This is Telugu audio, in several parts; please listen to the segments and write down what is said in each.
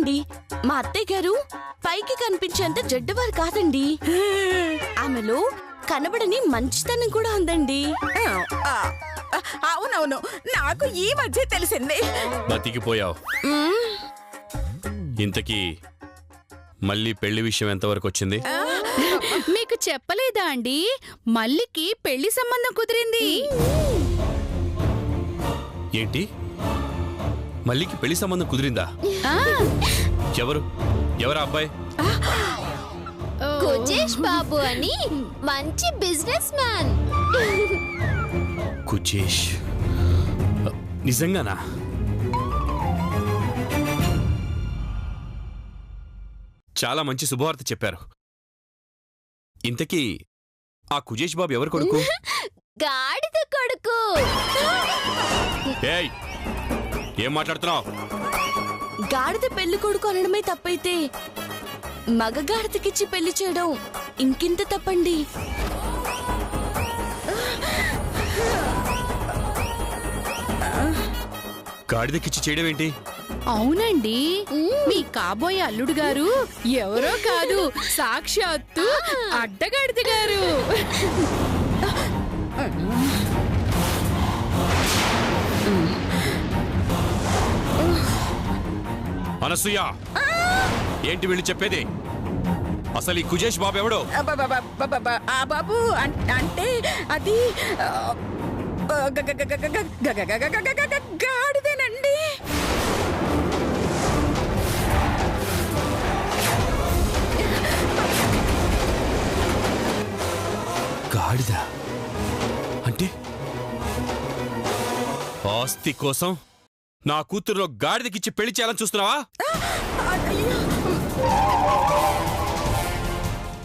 లేదండి, మా అత్తయ్య గారు పైకి కనిపించేంత జడ్డవారు కాదండి. ఆమెలో కనబడని మంచితనం కూడా ఉందండి. అవునవును, నాకు ఈ మధ్య తెలిసింది. బతికిపోయావు. ఇంతకీ మళ్ళీ పెళ్లి విషయం ఎంతవరకు వచ్చింది? మీకు చెప్పలేదా అండి, మల్లికి పెళ్లి సంబంధం కుదిరింది. ఏంటి, మల్లికి పెళ్లి సంబంధం కుదిరిందా? ఎవరా అబ్బాయి? కుజేష్ బాబు అని మంచి బిజినెస్ మ్యాన్. కుజేష్ నిజంగానా? చాలా మంచి శుభవార్త చెప్పారు. ఇంతకీ ఆ కుజేష్ బాబు ఎవరు కొడుకు? గాడిద కొడుకు. ఏయ్, ఏం మాట్లాడుతున్నావు? గాడిద పెళ్లి కొడుకు అనడమే తప్పైతే మగ గాడిదకిచ్చి పెళ్లి చేయడం ఇంకింత తప్పండి. గాడిదకిచ్చి చేయడం ఏంటి? అవునండి, మీ కాబోయే అల్లుడు గారు ఎవరో కాదు, సాక్షాత్తు అడ్డగాడిద గారు. అనసూయ, ఏంటి వీళ్ళు చెప్పేది? అసలు ఈ కుజేష్ బాబు ఎవడో? బాబు అంటే అది గాడిదేనండి. గాడిద అంటే ఆస్తి కోసం నా కూతురులో గాడిదకిచ్చి పెళ్లి చేయాలని చూస్తున్నావా?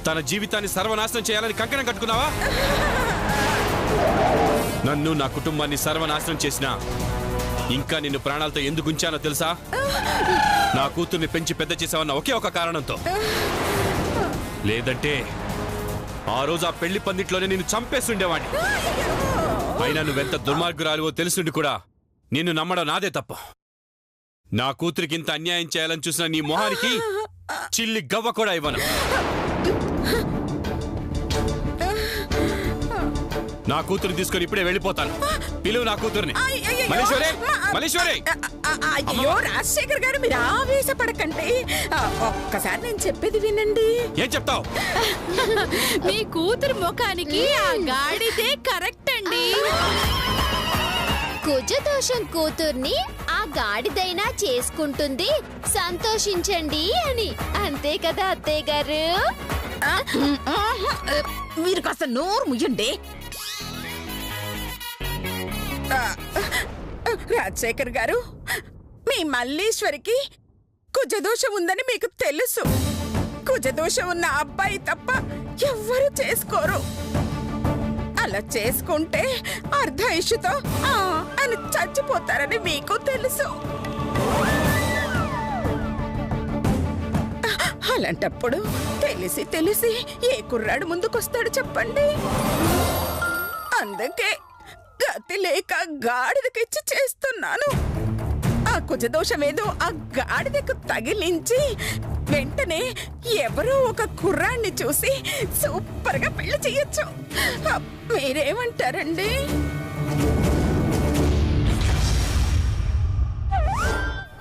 తన జీవితాన్ని సర్వనాశనం చేయాలని కంకణం కట్టుకున్నావా? నన్ను నా కుటుంబాన్ని సర్వనాశనం చేసినా ఇంకా నిన్ను ప్రాణాలతో ఎందుకు ఉంచానో తెలుసా? నా కూతుర్ని పెంచి పెద్ద చేసావన్న ఒకే ఒక కారణంతో. లేదంటే ఆ రోజు ఆ పెళ్లి పందిట్లోనే నిన్ను చంపేస్తుండేవాడిని. అయినా నువ్వెంత దుర్మార్గురాలువో తెలుసుండి కూడా నిన్ను నమ్మడం నాదే తప్పు. నా కూతురికి ఇంత అన్యాయం చేయాలని చూసిన నీ మొహానికి చిల్లి గవ్వ కూడా ఇవ్వను. నా కూతురు తీసుకొని ఇప్పుడే వెళ్ళిపోతాను. పిలువు నా కూతుర్ని. అయ్యో రాజశేఖర్ గారు, మీరు ఆవేశపడకండి. ఒక్కసారి నేను చెప్పేది వినండి. ఏం చెప్తావు? మీ కూతురు ముఖానికి ఆ గాడిదే కరెక్ట్ అండి. కుజదోషం కూతుర్ని ఆ గాడిదైనా చేసుకుంటుంది, సంతోషించండి అని. అంతే కదా అత్తయ్య గారు? మీరు కాస్త నోరు ముయ్యండి. రాజశేఖర్ గారు, మీ మల్లీశ్వరికి కుజదోషం ఉందని మీకు తెలుసు. కుజదోషం ఉన్న అబ్బాయి తప్ప ఎవ్వరూ చేసుకోరు. అలా చేసుకుంటే అర్ధాయుషుతో అని చచ్చిపోతారని మీకు తెలుసు. అలాంటప్పుడు తెలిసి తెలిసి ఏ కుర్రాడు ముందుకొస్తాడు చెప్పండి? అందుకే గతి లేక గాడిదకిచ్చి చేస్తున్నాను. ఆ కుజదోషమేదో ఆ గాడిదకు తగిలించి వెంటనే ఎవరో ఒక కుర్రాన్ని చూసి సూపర్ గా పెళ్లి చెయ్యొచ్చు. మీరేమంటారండి?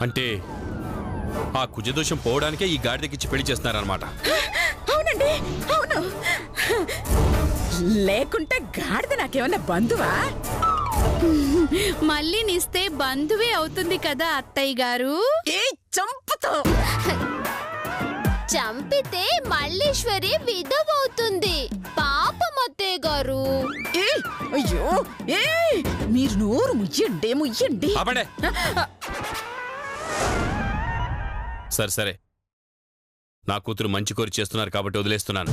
అంటే ఆ కుజదోషం పోవడానికే ఈ గాడిదకిచ్చి పెళ్లి చేస్తున్నారన్నమాట. అవునండి, అవును. లేకుంటే గాడిద నాకేమన్నా బంధువా? మళ్ళీ నిస్తే బంధువే అవుతుంది కదా అత్తయ్య గారు. చంపుతో చంపితే మల్లీశ్వరి విధవవుతుంది. పాపం అత్తయ్య గారు. అయ్యో, మీరు నోరు ముయ్యండి, ముయ్యండి. సరే సరే, నా కూతురు మంచి కోరి చేస్తున్నారు కాబట్టి వదిలేస్తున్నాను.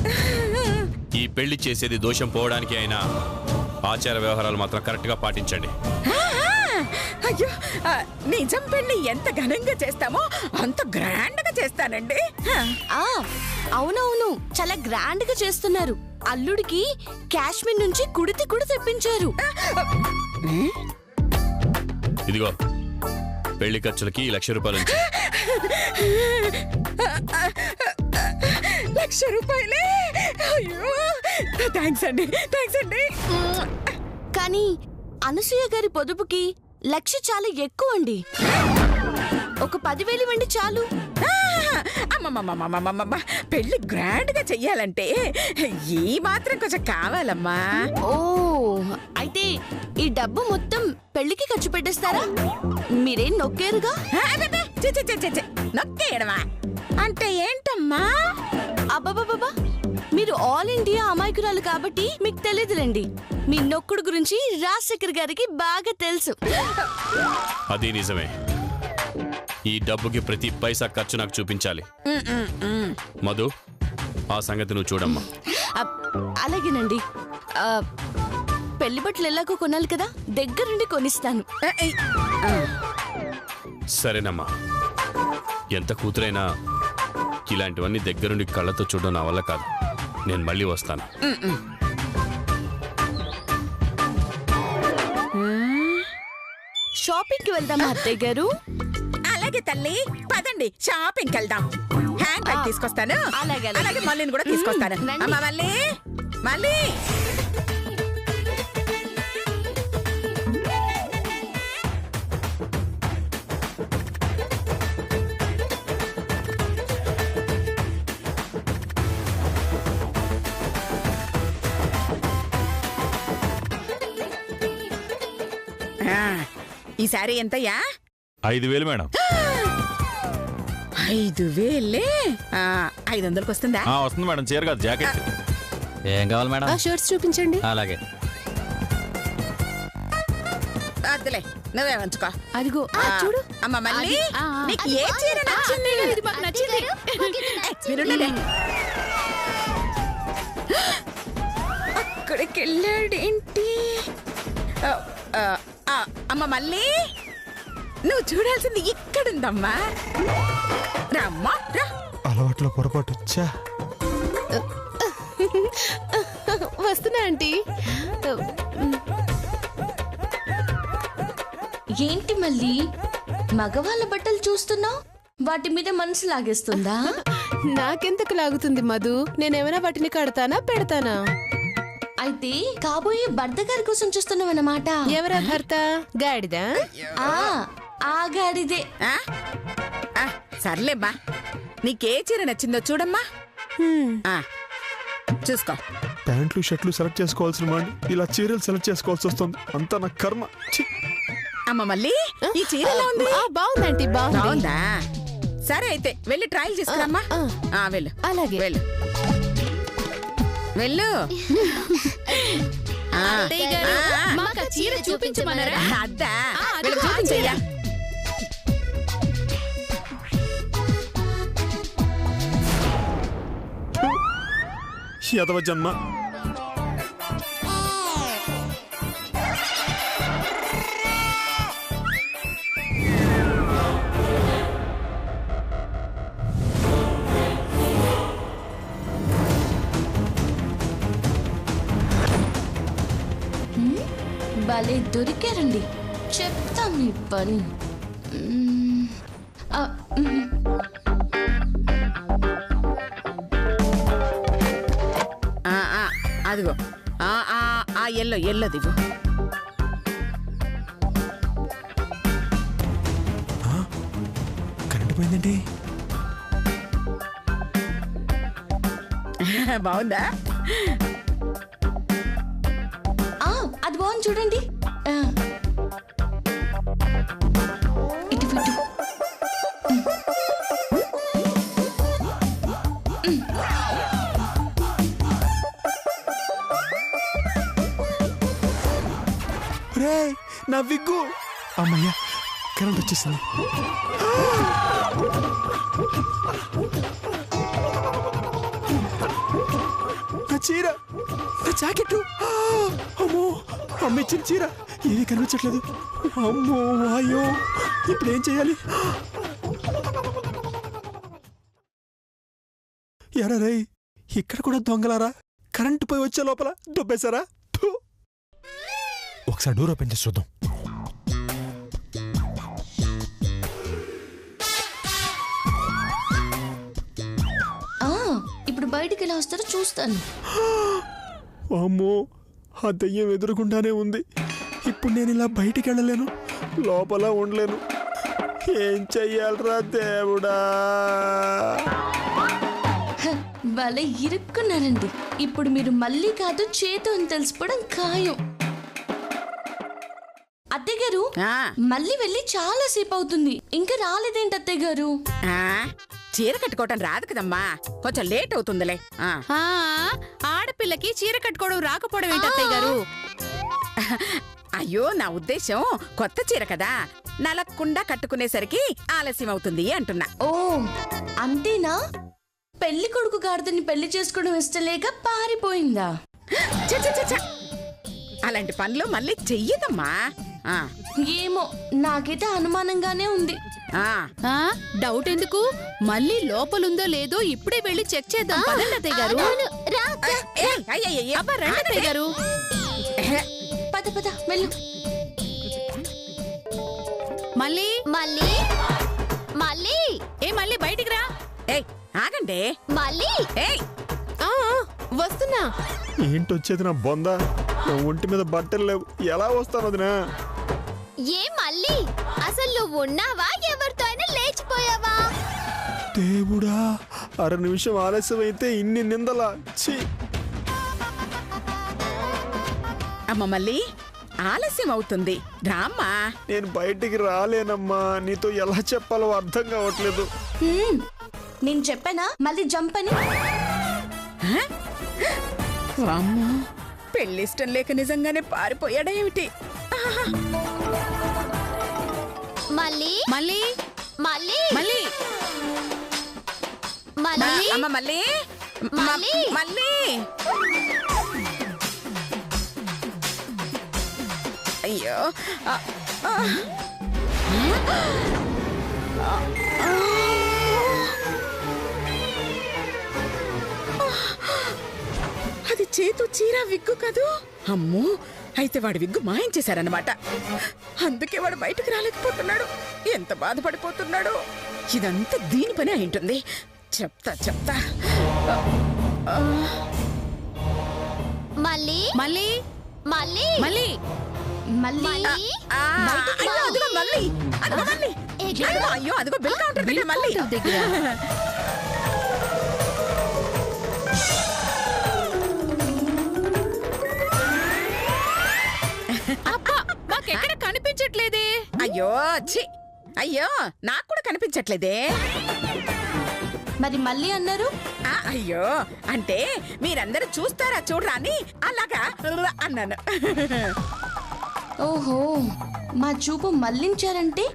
ఈ పెళ్లి చేసేది దోషం పోవడానికి అయినా ఆచార వ్యవహారాలు మాత్రం కరెక్ట్ గా పాటించండి. అయ్యో, నిజం పెళ్లి ఎంత ఘనంగా చేస్తామో అంత గ్రాండ్ గా చేస్తానండి. అవునవును, చాలా గ్రాండ్ గా చేస్తున్నారు. అల్లుడికి కాశ్మీర్ నుంచి కుడితి కూడా తెప్పించారు. ఇదిగో, పెళ్లి ఖర్చులకి 1,00,000 రూపాయలు ఉంచు. 1,00,000 రూపాయలే? అయ్యో, థ్యాంక్స్ అండి. కానీ అనసూయ గారి పొదుపుకి 1,00,000 చాలా ఎక్కువ అండి. ఒక 10,000 ఇవ్వండి చాలు. అమ్మమ్మమ్మమ్మమ్మమ్మ, పెళ్లి గ్రాండ్ గా చెయ్యాలంటే ఈ మాత్రం కొంచెం కావాలమ్మా. ఓ, అయితే ఈ డబ్బు మొత్తం పెళ్లికి ఖర్చు పెట్టేస్తారా? మీరేం నొక్కేరుగా? నొక్కేయడమా అంటే ఏంటమ్మా? అబ్బబ్బబ్బా, మీరు ఆల్ ఇండియా అమాయకురాలు కాబట్టి మీకు తెలియదులేండి. మీ నొక్కుడు గురించి రాజశేఖర్ గారికి బాగా తెలుసు. అది నిజమే. ఈ డబ్బుకి ప్రతి పైసా ఖర్చు నాకు చూపించాలి. మధు, ఆ సంగతి నువ్వు చూడమ్మా. అలాగేనండి. పెళ్లి బట్టలు ఎలాగో కొనాలి కదా, దగ్గరుండి కొనిస్తాను. సరేనమ్మా. ఎంత కూతురైనా ఇలాంటివన్నీ దగ్గరుండి కళ్ళతో చూడడం నా వల్ల కాదు. నేను మళ్ళీ వస్తాను. షాపింగ్కి వెళ్దామా అత్తయ్య గారు? అలాగే తల్లి, పదండి షాపింగ్కి వెళ్దాం. హ్యాండ్ బ్యాగ్ తీసుకొస్తాను. అలాగే. అలాగే మళ్ళీని కూడా తీసుకొస్తాను. అమ్మా మళ్ళీ ఈ సారీ ఎంతయ్యా? 5,000 మేడం. 5,000? 500కి వస్తుందా? వస్తుంది మేడం. చీర కాదు, జాకెట్. ఏం కావాలి మేడం? షర్ట్స్ చూపించండి. అలాగే. వద్దులే, నువ్వే ఉంచుకో. అదిగో చూడు. అమ్మ మళ్ళీ నీకు ఏ చీర నచ్చింది? ఇది మాకు నచ్చింది. మీరుండండి. అక్కడికి వెళ్ళాడేంటి? అమ్మ మళ్ళీ నువ్వు చూడాల్సింది ఇక్కడుందమ్మా. రమ్మా రా. అలవాట్లో పొరపాటు. వస్తున్నా ఆంటీ. ఏంటి మళ్ళీ మగవాళ్ళ బట్టలు చూస్తున్నావు? వాటి మీద మనసు లాగేస్తుందా? నాకెందుకు లాగుతుంది మధు? నేనేమైనా వాటిని కడతానా పెడతానా? అయితే కాబోయే భర్త గారి కోసం చూస్తున్నావన్నమాట. ఎవరా భర్త? గాడిదా? ఆ గాడిదే. సర్లేమ్మా, నీకే చీర నచ్చిందో చూడమ్మా. చూసుకో. ప్యాంట్లు షర్ట్లు సెలెక్ట్ చేసుకోవాల్సిన వాడిని ఇలా చీరలు సెలెక్ట్ చేసుకోవాల్సి వస్తుంది. అంతా నా కర్మ. అమ్మ మళ్ళీ ఈ చీర ఎలా ఉంది? బాగుందంటే బాగుందా? సరే అయితే వెళ్ళి ట్రయల్ చేసుకురమ్మా. వెళ్ళు. అలాగే. వెళ్ళు. మాకు ఆ చీర చూపించమన్నారా? అద్దా, చూపించయ్యా. యదవ జన్మ. భలే దొరికారండి. చెప్తాం మీ పని. అదిగో ఎల్లో దిగు. కరెంట్ పోయిందండి. బాగుందా? అది బాగుంది చూడండి. ఇటు పెట్టు. నా విగ్గు. అమ్మయ్యా, కరెంట్ వచ్చేసింది. నా చీర, నా జాకెట్. అమ్మో, అమ్మ ఇచ్చిన చీర ఏమీ కనిపించట్లేదు. అమ్మో అయ్యో, ఇప్పుడు ఏం చేయాలి? ఎరా రే, ఇక్కడ కూడా దొంగలారా? కరెంటు పోయి వచ్చే లోపల దొబ్బేశారా? ఒకసారి డోర్ ఓపెన్ చేసి చూద్దాం. ఎలా వస్తారో చూస్తాను. అమ్మో, ఆ దయ్యం ఎదురుకుండానే ఉంది. ఇప్పుడు నేను ఇలా బయటికి వెళ్ళలేను, లోపల ఉండలేను. ఏం చెయ్యాలరా దేవుడా? భలే ఇరుక్కున్నారండి. ఇప్పుడు మీరు మళ్ళీ కాదు చేతు అని తెలుసుకోవడం ఖాయం. అత్తయ్య గారు, మళ్ళీ వెళ్ళి చాలా సేపు అవుతుంది, ఇంకా రాలేదేంటి అత్తయ్య గారు? చీర కట్టుకోవటం రాదు కదమ్మా, కొంచెం లేట్ అవుతుందిలే. ఆడపిల్లకి చీర కట్టుకోవడం రాకపోవడం ఏంటి అత్తయ్య గారు? అయ్యో, నా ఉద్దేశం కొత్త చీర కదా, నలక్కుండా కట్టుకునేసరికి ఆలస్యం అవుతుంది అంటున్నా. ఓ అంతేనా? పెళ్లి కొడుకు గాడిదని పెళ్లి చేసుకోవడం ఇష్టం లేక పారిపోయిందా? ఛ, ఛ, ఛ, ఛ. అలాంటి పనులు మళ్ళీ చెయ్యదమ్మా. ఏమో, నాకైతే అనుమానంగానే ఉంది. డౌట్ ఎందుకు? మళ్ళీ లోపలుందో లేదో ఇప్పుడే వెళ్ళి చెక్ చేద్దాం పదండి అత్తయ్య గారు. అబ్బా రండి అత్తయ్య గారు. పద పద వెళ్ళు. మళ్ళీ మళ్ళీ బయటికి రా. ఆగండి. మళ్ళీ వస్తున్నా. ఏంటొచ్చేది నా బొంద? నా ఒంటి మీద బట్టలు లేవు, ఎలా వస్తాను వదినా? మళ్ళీ అసలు నువ్వు ఉన్నావా, ఎవరితో అయినా లేచిపోయావా? దేవుడా, అర నిమిషం ఆలస్యం అయితే ఇన్ని నిందలా? ఛీ! అమ్మ మళ్ళీ ఆలస్యం అవుతుంది, రామ్మా. నేను బయటికి రాలేనమ్మా, నీతో ఎలా చెప్పాలో అర్థం కావట్లేదు. నేను చెప్పానా మళ్ళీ జంప్ అని? అమ్మో, పెళ్ళిష్టం లేక నిజంగానే పారిపోయాడా ఏమిటి? మళ్ళీ మళ్ళీ మళ్ళీ మళ్ళీ మళ్ళీ అమ్మ మళ్ళీ మళ్ళీ మళ్ళీ అయ్యో, అది చేతు చీర విగ్గు కదూ. అమ్మో, అయితే వాడి విగ్గు మాయం చేశారన్నమాట. అందుకే వాడు బయటకు రాలేకపోతున్నాడు. ఎంత బాధపడిపోతున్నాడు. ఇదంతా దీని పని అయి ఉంటుంది. చెప్తా మళ్ళీ మళ్ళీ మళ్ళీ మళ్ళీ మళ్ళీ అయ్యో, అదిగో మళ్ళీ, అదిగో మళ్ళీ. అయ్యో, అదిగో బిల్ కౌంటర్ దగ్గర మళ్ళీ. మాకెక్కడ కనిపించట్లేదే. అయ్యో ఛీ, అయ్యో నాకు కూడా కనిపించట్లేదే. మరి మళ్ళీ అన్నారు? అయ్యో, అంటే మీరందరూ చూస్తారా చూడరా అని అలాగా అన్నాను. ఓహో, మా చూపు మళ్ళించారంటే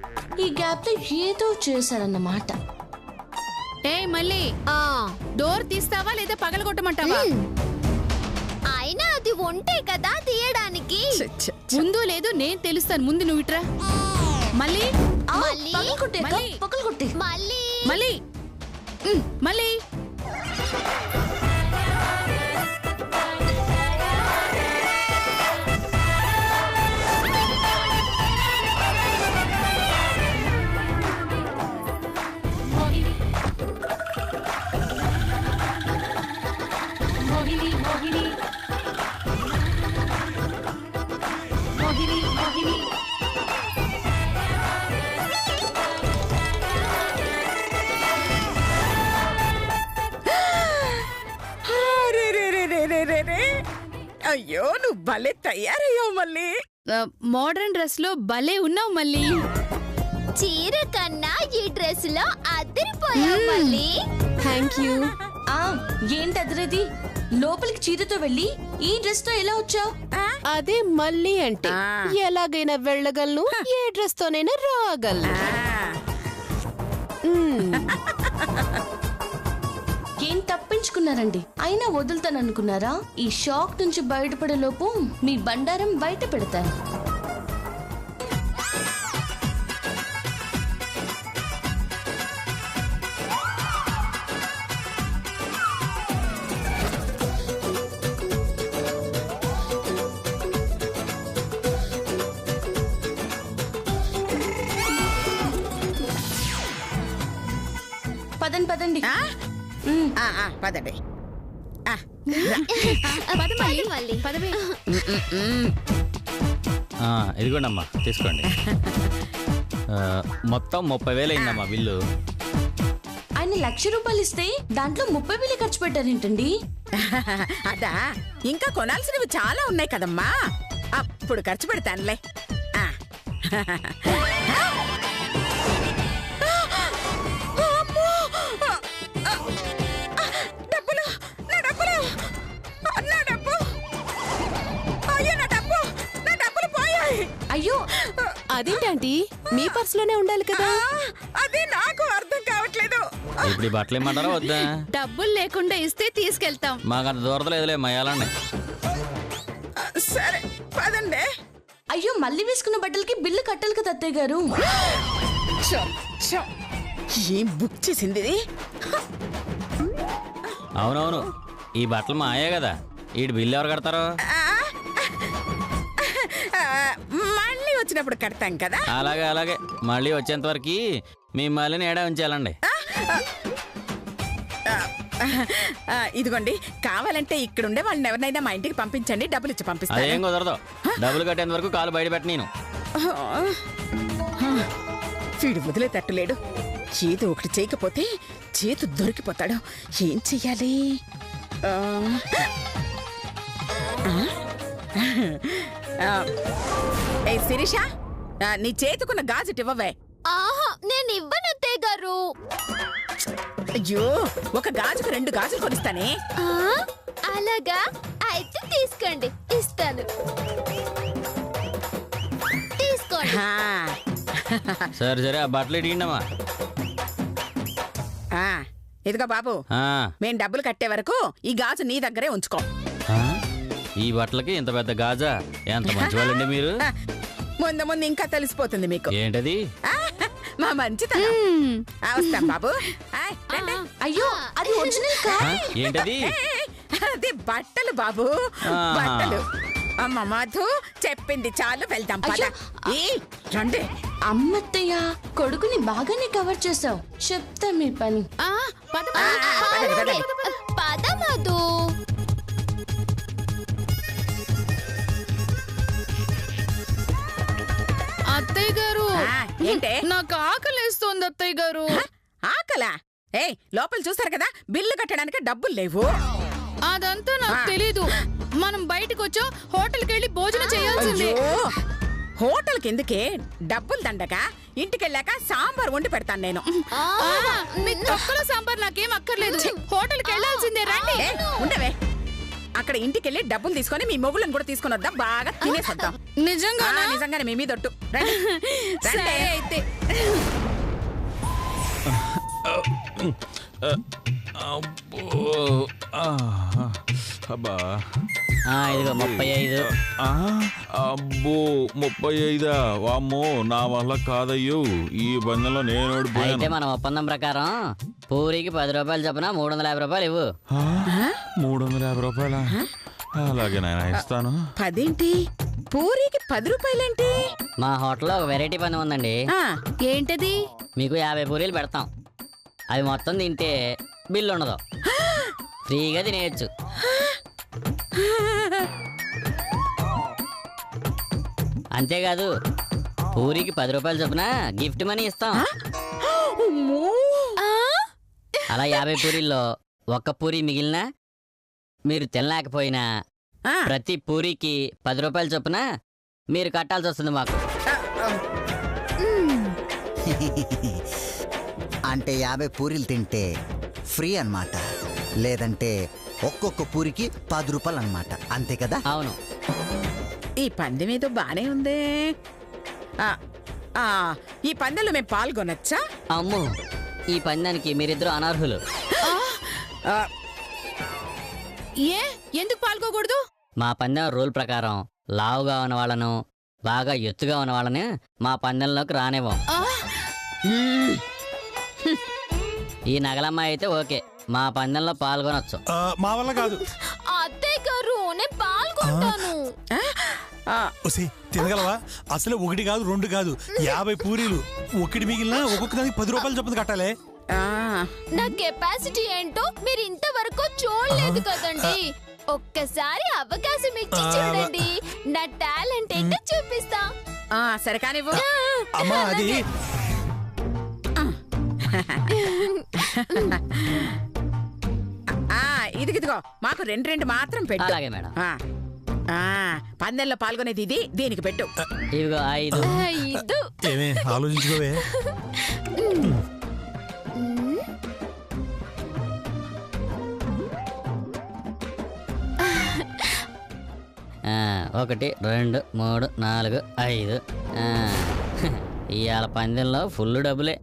ఈ గ్యాప్ లో ఏదో చేశారన్నమాట. మళ్ళీ డోర్ తీస్తావా లేదా పగలగొట్టమంటావా? అయినా అది ఉంటే కదా తీయడానికి. ముందు లేదు నేను తెలుస్తాను, ముందు నువ్వు ఇట్రా. మళ్ళీ మళ్ళీ పక్కలు కొట్టే మళ్ళీ మళ్ళీ మళ్ళీ అయ్యో, నువ్వు భలే తయారయ్యావు మళ్ళీ. మోడర్న్ డ్రెస్ లో భలే ఉన్నావు మళ్ళీ. చీర కన్నా ఈ డ్రెస్ లో అదిరిపోయావు మళ్ళీ. Thank you. ఏంటి అదిరేది? లోపలికి చీరతో వెళ్ళి ఈ డ్రెస్ తో ఎలా వచ్చావు? అదే మళ్ళీ అంటే ఎలాగైనా వెళ్ళగలను, ఏ డ్రెస్ తోనైనా రాగలను. ఏం తప్పించుకున్నారండి? అయినా వదులుతాననుకున్నారా? ఈ షాక్ నుంచి బయటపడే లోపు మీ బండారం బయట పెడతాను. పదండి పదండి. పదండి. మళ్ళీ పదవే. ఇదిగోండమ్మా తీసుకోండి. మొత్తం 30,000 అయిందమ్మా బిల్లు. ఆయన 1,00,000 రూపాయలు ఇస్తే దాంట్లో 30,000 ఖర్చు పెట్టారేంటండి? అదా ఇంకా కొనాల్సినవి చాలా ఉన్నాయి కదమ్మా, అప్పుడు ఖర్చు పెడతానులే. ఆ. అమ్మో! డబ్బులు, నా డబ్బులు, నా డబ్బు, అయ్యో నా డబ్బులు పోయాయి. అయ్యో అదేంటండి మీ పర్సులోనే ఉండాలి కదా. అది నాకు అర్థం కావట్లేదు. ఇప్పుడు ఈ బట్టలు ఇమ్మంటారా వద్దా? డబ్బులు లేకుండా ఇస్తే తీసుకెళ్తాం. మాకు అంత దూరతలేదులే మయాలండి. సరే పదండి. అయ్యో మళ్ళీ వేసుకున్న బట్టలకి బిల్లు కట్టాలి కదా అత్తయ్య గారు. ఏం బుక్ చేసింది ఇది? అవునవును, ఈ బట్టలు మా అయ్యే కదా. ఈడు బిల్లు ఎవరు కడతారు? మళ్ళీ వచ్చినప్పుడు కడతాం కదా. అలాగే అలాగే, మళ్ళీ వచ్చేంత వరకు మిమ్మల్ని నేడే ఉంచాలండి. ఇదిగోండి, కావాలంటే ఇక్కడుండే వాళ్ళని ఎవరినైనా మా ఇంటికి పంపించండి, డబ్బులు ఇచ్చి పంపిస్తాను. అదేం కుదరదు, డబ్బులు కట్టేంత వరకు కాలు బయట పెట్ట నేను. వీడు వదిలేటట్టులేడు. ఏదో ఒకటి చేయకపోతే చేతు దొరికిపోతాడు. ఏం చెయ్యాలి? ఏ శిరీష, నీ చేతుకున్న గాజుటి ఇవ్వవే. ఆహా, నేను ఇవ్వను అత్తయ్య గారు. అయ్యో, ఒక గాజుకు 2 గాజులు కొనిస్తానే. అలాగా, అయితే తీసుకోండి, ఇస్తాను. తీసుకోండి. ఆ, సరే సరే, ఆ బట్టలు ఇడిగిండమ్మా. ఇదిగో బాబు, మేం డబ్బులు కట్టే వరకు ఈ గాజు నీ దగ్గరే ఉంచుకో. ఈ బట్టలకి ఇంత పెద్ద గాజా? ఎంత మంచి వాళ్ళండి మీరు. ముందు ముందు ఇంకా తెలిసిపోతుంది మీకు. ఏంటది? మా మంచితనం. వస్తాం బాబు. రండి. అయ్యో అది ఒరిజినల్ కాదు. ఏంటది? అది బట్టలు బాబు, బట్టలు. అమ్మ మధు చెప్పింది చాలు, వెళ్దాం పద. రండి. అమ్మత్తయ్య, కొడుకుని బాగానే కవర్ చేసావు. చెప్తా మీ పని. పద మధు. అత్తయ్య గారు, ఏంటే? నాకు ఆకలేస్తోంది అత్తయ్య గారు. ఆకలా? లోపల చూసారు కదా, బిల్లు కట్టడానికి డబ్బులు లేవు. అదంతా నాకు తెలీదు. మనం బయటకు వచ్చా హోటల్కి వెళ్ళి భోజనం చేయాల్సిందే. హోటల్కి ఎందుకే? డబ్బులు దండగా ఇంటికెళ్ళాక సాంబార్ వండి పెడతాను నేను. మీ తొక్కలో సాంబార్ నాకేం అక్కర్లేదు. హోటల్కి వెళ్ళాల్సిందే, రండి. ఉండవే, అక్కడ ఇంటికెళ్ళి డబ్బులు తీసుకొని మీ మొగులను కూడా తీసుకొని వద్దాం, బాగా తినేసొద్దాం. నిజంగానే మీ మీద ఒట్టు. సరే అయితే. అబ్బా, ఇదిగో 35. అబ్బో 35? వామ్మో, నా వల్ల కాదయ్యో, ఈ బంధంలో నేను అయితే ఓడిపోయాను. మన ఒప్పందం ప్రకారం పూరికి 10 రూపాయలు చొప్పున 350 రూపాయలు ఇవ్వు. 350 రూపాయలా? అలాగే నాయన, ఇస్తాను. 10 ఏంటి? పూరికి 10 రూపాయలేంటి? మా హోటల్లో ఒక వెరైటీ పందెం ఉందండి. ఏంటది? మీకు 50 పూరీలు పెడతాం. అవి మొత్తం తింటే బిల్లు ఉండదు, ఫ్రీగా తినేయచ్చు. అంతేకాదు, పూరికి 10 రూపాయలు చొప్పున గిఫ్ట్ మనీ ఇస్తాం. అలా 50 పూరీల్లో ఒక్క పూరి మిగిలినా మీరు తినలేకపోయినా ప్రతి పూరికి 10 రూపాయలు చొప్పున మీరు కట్టాల్సి వస్తుంది మాకు. అంటే 50 పూరీలు తింటే ఫ్రీ అన్నమాట, లేదంటే ఒక్కొక్క పూరికి 10 రూపాయలు అన్నమాట, అంతే కదా? అవును. ఈ పందెం ఏదో బానే ఉందే. ఈ పందెంలో మేము పాల్గొనొచ్చా? అమ్మో, ఈ పందానికి మీరిద్దరు అనర్హులు. ఎందుకు పాల్గొకూడదు? మా పందెం రూల్ ప్రకారం లావుగా ఉన్న వాళ్ళను, బాగా ఎత్తుగా ఉన్న వాళ్ళని మా పందెంలోకి రానివ్వం. ఈ నగలమ్మ అయితే ఓకే, మా పందెంలో పాల్గొనొచ్చు. మా వల్ల కాదు. అత్తయ్య గారు, నేను పాల్గొంటాను. తినగలవా? అసలు 1 కాదు 2 కాదు, 50 పూరీలు. ఒకటి మిగిలిన ఒక్కొక్క దానికి 10 రూపాయలు చొప్పున కట్టాలి. నా కెపాసిటీ ఏంటో మీరు ఇంతవరకు చూడలేదు కదండి. ఒక్కసారి అవకాశం ఇచ్చి చూడండి, నా టాలెంట్ ఏంటో చూపిస్తా. సరే కానివ్వు. అమ్మా అది ఇదిగో మాకు రెండు మాత్రం పెట్టు. అలాగే మేడం. పందెంలో పాల్గొనేది ఇది, దీనికి పెట్టు. ఇదిగో 5. 5. ఏమే ఆలోచించుకోవే. ఆ, 1 2 3 4 5. ఇవాళ పందెంలో ఫుల్ డబ్బులే.